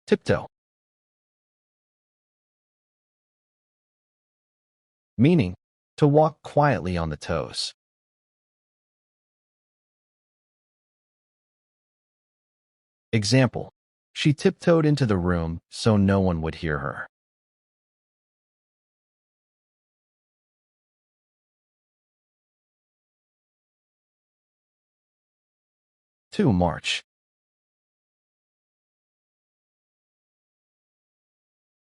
Tiptoe. Meaning, to walk quietly on the toes. Example, she tiptoed into the room so no one would hear her. To march.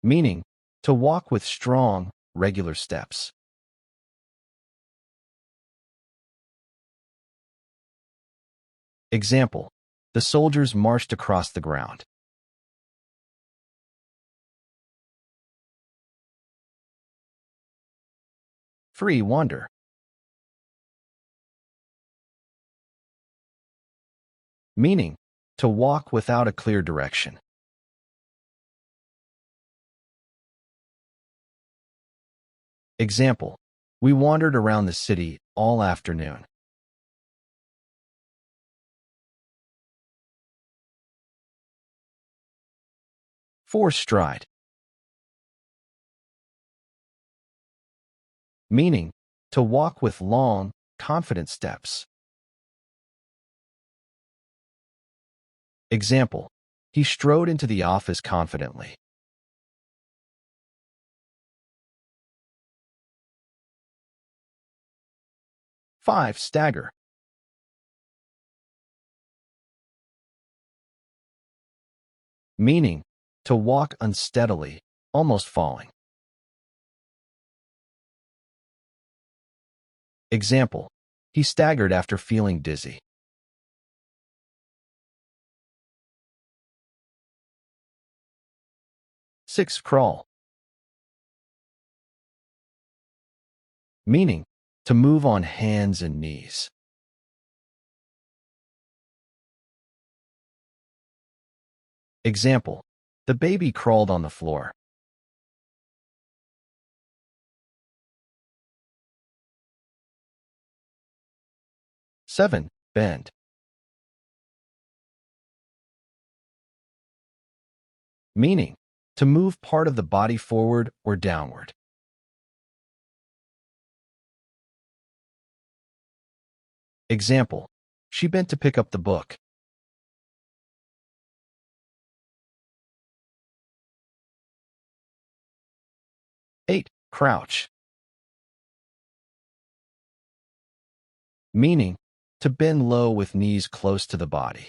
Meaning, to walk with strong, regular steps. Example, the soldiers marched across the ground. Free wander. Meaning, to walk without a clear direction. Example, we wandered around the city all afternoon. For stride. Meaning, to walk with long, confident steps. Example, he strode into the office confidently. Five, stagger. Meaning, to walk unsteadily, almost falling. Example, he staggered after feeling dizzy. Six, crawl. Meaning, to move on hands and knees. Example, the baby crawled on the floor. Seven, bend. Meaning, to move part of the body forward or downward. Example, she bent to pick up the book. Eight, crouch. Meaning, to bend low with knees close to the body.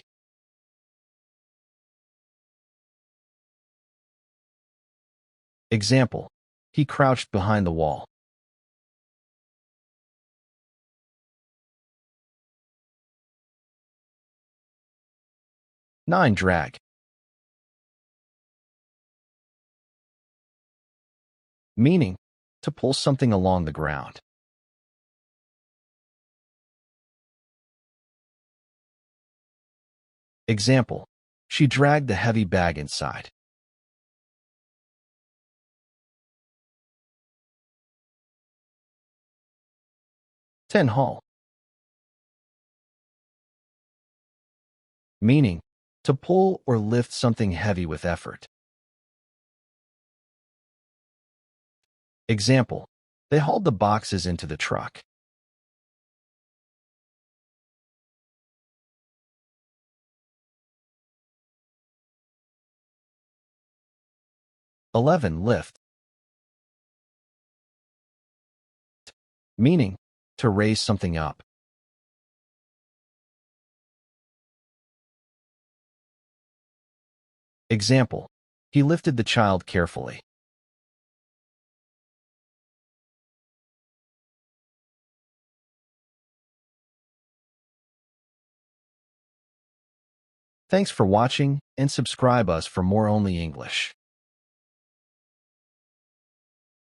Example, he crouched behind the wall. 9, drag. Meaning, to pull something along the ground. Example, she dragged the heavy bag inside. 10, haul. Meaning, to pull or lift something heavy with effort. Example, they hauled the boxes into the truck. 11, lift. Meaning, to raise something up. Example, he lifted the child carefully. Thanks for watching and subscribe us for more Only English.